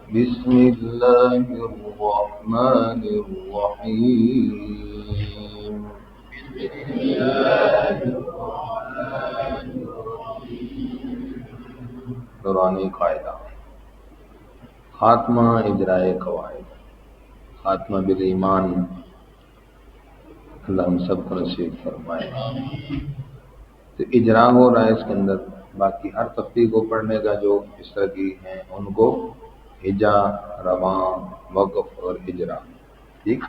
بسم الله الرحمن الرحيم. دورانی قاعدہ خاتمہ اجرائے قواعد، خاتمہ بالایمان، اللہ ہم سب کو نصیب فرمائے۔ تو اجرا ہو رہا ہے اس کے اندر، باقی ہر تفریح کو پڑھنے کا جو اس طرح کی ہیں ان کو ہجا، رواں، وقف اور اجرا، ٹھیک۔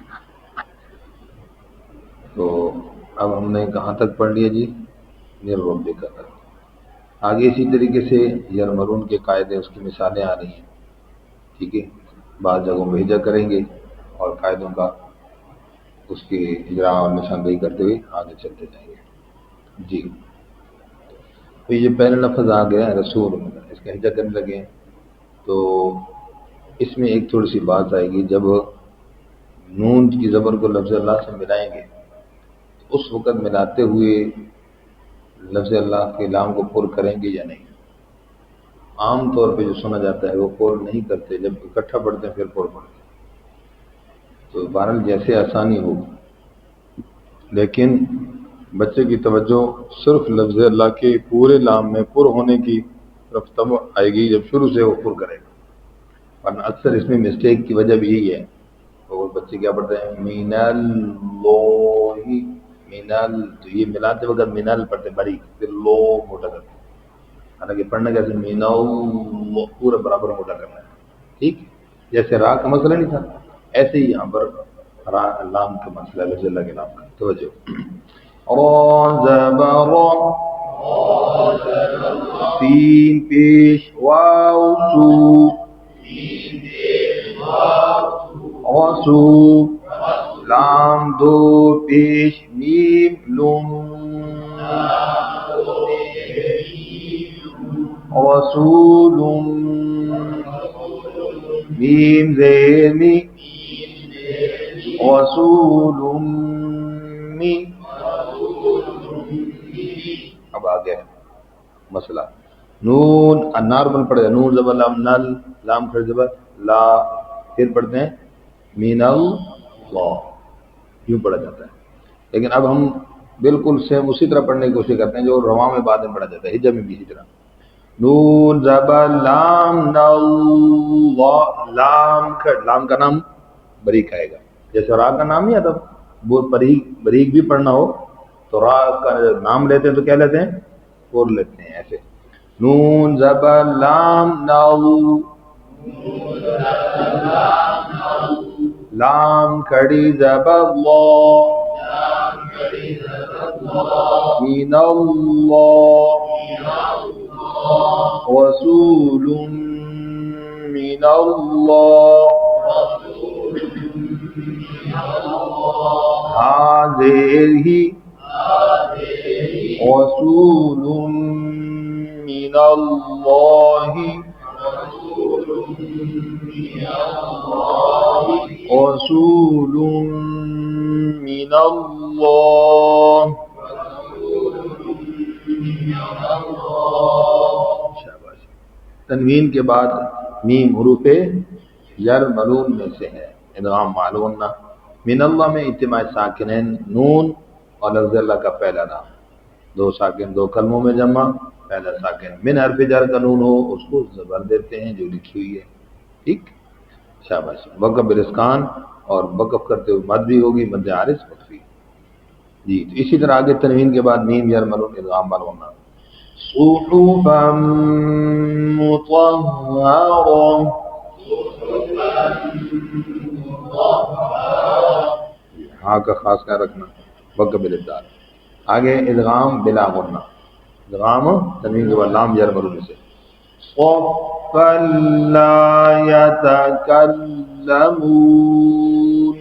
تو اب ہم نے کہاں تک پڑھ لیا جی؟ میر ربی کا تک۔ آگے اسی طریقے سے یرمرون کے قاعدے، اس کی مثالیں آ رہی ہیں، ٹھیک ہے۔ بعض جگہوں میں ہجا کریں گے اور قاعدوں کا اس کی اجرا اور نشاندہی کرتے ہوئے آگے چلتے جائیں گے جی۔ تو یہ پہلا لفظ آ گیا رسول، اس کا ہجا کرنے لگے ہیں، تو اس میں ایک تھوڑی سی بات آئے گی، جب نون کی زبر کو لفظ اللہ سے ملائیں گے تو اس وقت ملاتے ہوئے لفظ اللہ کے لام کو پر کریں گے یا نہیں۔ عام طور پہ جو سنا جاتا ہے وہ پر نہیں کرتے، جب اکٹھا پڑھتے ہیں پھر پر پڑھتے ہیں، تو بہرحال جیسے آسانی ہو، لیکن بچے کی توجہ صرف لفظ اللہ کے پورے لام میں پر ہونے کی طرف تب آئے گی جب شروع سے وہ پر کرے گا، ورنہ اکثر اس میں مسٹیک کی وجہ بھی یہی ہے، اور بچے کیا پڑھتے ہیں مین اللہ، مینال، تو یہ ملاتے وقت مینال پڑھتے ہیں باریک، پھر لو موٹا کرتے ہیں، حالانکہ پڑھنا کیسے مین اللہ، پورا برابر موٹا کرنا ہے، ٹھیک۔ جیسے را کا مسئلہ نہیں تھا، ایسے ہی یہاں پر را لام کا مسئلہ ہے، لفظ اللہ کے نام کا، توجہ۔ را زبر، سین پیش، واو سو، رسو، لام دو پیش، میم لم، رسول، میم زیر می، رسول می۔ اب آ گیا مسئلہ، نون انار بن پڑے گا، نون زبر لام نل، لام کھڑ زبر لا، پھر پڑھتے ہیں مین اللہ، یوں پڑھا جاتا ہے۔ لیکن اب ہم بالکل سیم اسی طرح پڑھنے کی کوشش کرتے ہیں جو رواں میں بعد میں پڑھا جاتا ہے، ہجا میں بھی اسی طرح، نون زبر لام نل، لام کھڑ، لام کا نام بریک آئے گا، جیسے را کا نام نہیں آتا، وہ بریک بھی پڑھنا ہو تو را کا نام لیتے ہیں تو کیا لیتے ہیں؟ پور لیتے ہیں، ایسے نون زبر لام نل، لام کھڑی زبر اللہ، من اللہ، رسول من اللہ، حاضر رسول من اللہ، رسول من اللہ۔ شاباش۔ تنوین کے بعد میم حروف جر ملون میں سے ہے، ادغام معلوم نہ، من اللہ میں اجتماع ساکنین، نون اور لفظ اللہ کا پہلا نام، دو ساکن، دو کلموں میں جمع، پہلا ساکن، من حرف جر کا نون ہو اس کو زبر دیتے ہیں جو لکھی ہوئی ہے، ٹھیک۔ شاباش۔ وقف بالاسکان، اور وقف کرتے ہوئے مد بھی ہوگی، مد عارض وقفی جی۔ تو اسی طرح آگے تنوین کے بعد میم یر ملون ادغام معلوم نہ، صحفا مطہرہ، ہاں کا خاص خیال رکھنا، وقف بالابدال۔ آگے ادغام بلا غنہ، ادغام تنوین کے بعد لام یر ملون سے، صفا لا یتکلمون،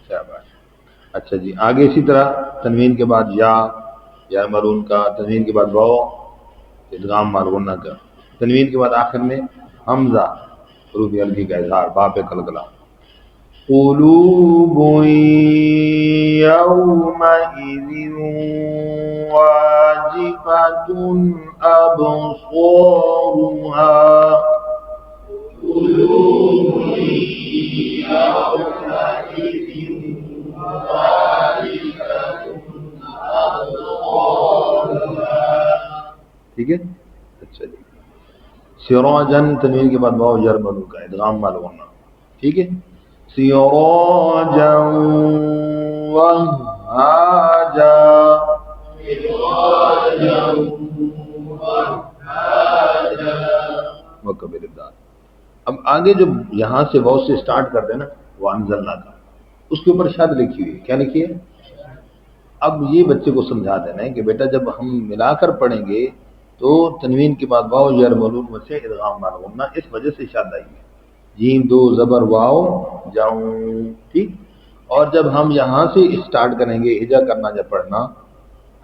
شاباش۔ اچھا جی، آگے اسی طرح تنوین کے بعد یا مرون کا، تنوین کے بعد واو، ادغام مالغنہ کا، تنوین کے بعد آخر میں حمزہ، حروف ہلکی کا اظہار، با پہ قلقلہ، قلوب يومئذ واجفة أبصارها ٹھیک ہے. اچھا جی. سراجن تنوین کے بعد واو جر مدو کا ادغام معلوم ہونا. ٹھیک ہے. سراجا وہاجا. وقبل الدال. اب آگے جو یہاں سے واو سے سٹارٹ کرتے ہیں نا وانزلنا کا، اس کے اوپر شاد لکھی ہوئی ہے. کیا لکھی ہے؟ اب یہ بچے کو سمجھا دینا ہے کہ بیٹا جب ہم ملا کر پڑھیں گے تو تنوین کے بعد واو جر ملون میں سے ادغام معلوم، اس وجہ سے شاد آئی ہے. جیم دو زبر واو جاؤں. ٹھیک. اور جب ہم یہاں سے اسٹارٹ کریں گے ہجا کرنا جب پڑھنا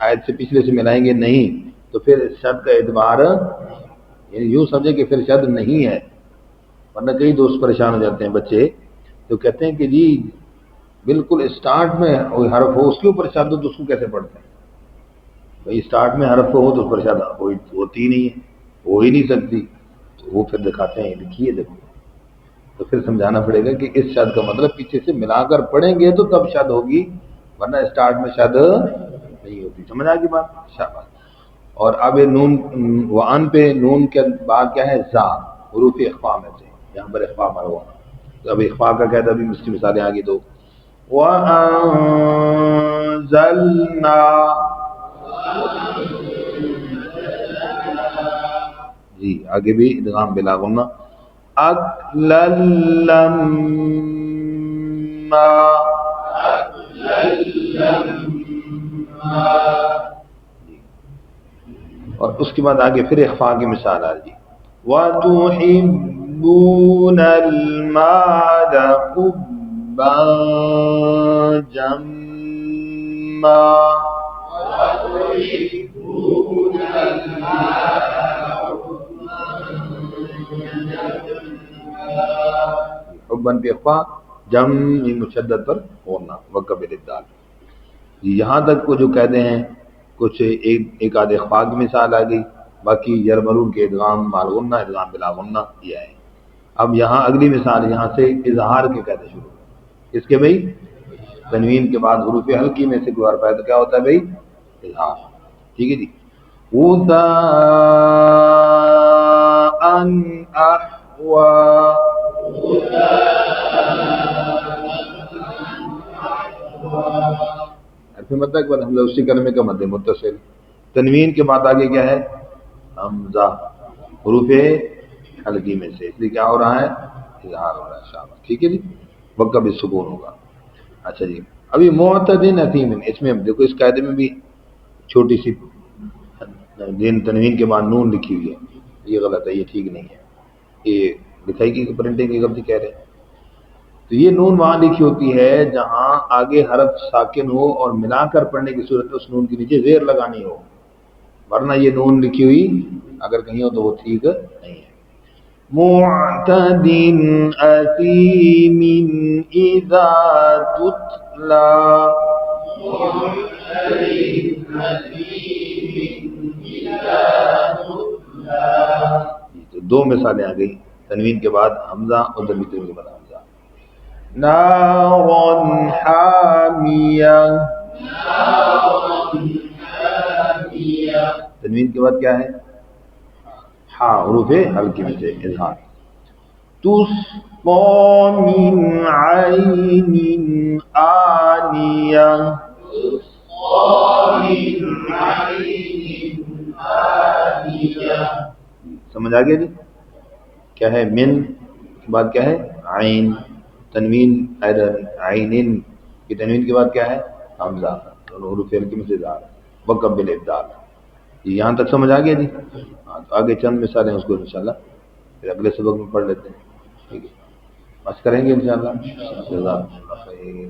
آیت سے پچھلے سے ملائیں گے نہیں تو پھر شد کا اعتبار یعنی یوں سمجھے کہ پھر شد نہیں ہے. ورنہ کئی دوست پریشان ہو جاتے ہیں بچے تو کہتے ہیں کہ جی بالکل اسٹارٹ میں کوئی حرف ہو اس کے اوپر شد ہو تو اس کو کیسے پڑھتے ہیں؟ بھائی اسٹارٹ میں حرف ہو تو اس پر شد ہوتی ہی نہیں ہے، ہو ہی نہیں سکتی. تو وہ پھر دکھاتے ہیں لکھیے دیکھو. تو پھر سمجھانا پڑے گا کہ اس شد کا مطلب پیچھے سے ملا کر پڑھیں گے تو تب شد ہوگی، ورنہ اسٹارٹ میں شد نہیں ہوتی. سمجھ آ گئی بات؟ شاباش. اور اب نون وان پہ نون کے بعد کیا ہے؟ زا. حروف اخفا میں سے یہاں پر اخفا مرا ہوا. تو اب اخفا کا کہتا ہے ابھی اس کی مثالیں آگی دو. وَأَنزَلْنَا. جی آگے بھی ادغام بلا غنہ. أَكْلَلَّمَّا. اور اس کے بعد آگے پھر اخفا کی مثال آ جی. وَتُحِبُّونَ الْمَالَ حُبًّا جَمًّا. حبًا پہ اخفا جم مشدد پر ہونا وقبل الدال. یہاں تک کو جو کہتے ہیں کچھ ایک آدھے اخفا کی مثال آ گئی، باقی یرمرون کے ادغام مالغنہ ادغام بلا غنہ یہ ہے. اب یہاں اگلی مثال یہاں سے اظہار کے قاعدے شروع. اس کے بھائی تنوین کے بعد حروف ہلکی میں سے کوئی حرف ہے تو کیا ہوتا ہے بھائی؟ اظہار. ٹھیک ہے جی. غثاء احوا. حرف مدہ کے بعد حمزہ اسی کلمے کا مد متصل. تنوین کے بعد آگے کیا ہے؟ حمزہ حروف ہلکی میں سے، اس لیے کیا ہو رہا ہے؟ اظہار ہو رہا ہے. شاباش. ٹھیک ہے جی. وقت بھی سکون ہوگا. اچھا جی. ابھی معتدن اثیم اس میں دیکھو اس قاعدے میں بھی چھوٹی سی دین تنوین کے بعد نون لکھی ہوئی ہے، یہ غلط ہے، یہ ٹھیک نہیں ہے. یہ لکھائی کی پرنٹنگ کی غلطی کہہ رہے ہیں. تو یہ نون وہاں لکھی ہوتی ہے جہاں آگے حرف ساکن ہو اور ملا کر پڑھنے کی صورت میں اس نون کے نیچے زیر لگانی ہو، ورنہ یہ نون لکھی ہوئی اگر کہیں ہو تو وہ ٹھیک نہیں ہے. معتد اثیم اذا تتلا. تو دو مثالیں آ گئی تنوین کے بعد حمزہ اور ضمیر تنوین کے بعد حمزہ. نارن حامیہ. تنوین کے بعد کیا ہے؟ ہاں حروف ہلکی میں سے اظہار. تسقى من عين آنية. سمجھ آ گیا جی؟ کیا ہے؟ من کے بعد کیا ہے؟ عین. تنوین عینن کی تنوین کے بعد کیا ہے؟ حمزہ. دونوں حروف ہلکی میں سے اظہار. وقبل الابدال. یہاں تک سمجھ آ گیا جی؟ ہاں تو آگے چند مثالیں اس کو انشاءاللہ پھر اگلے سبق میں پڑھ لیتے ہیں. ٹھیک ہے بس کریں گے انشاءاللہ. جزاک اللہ خیر.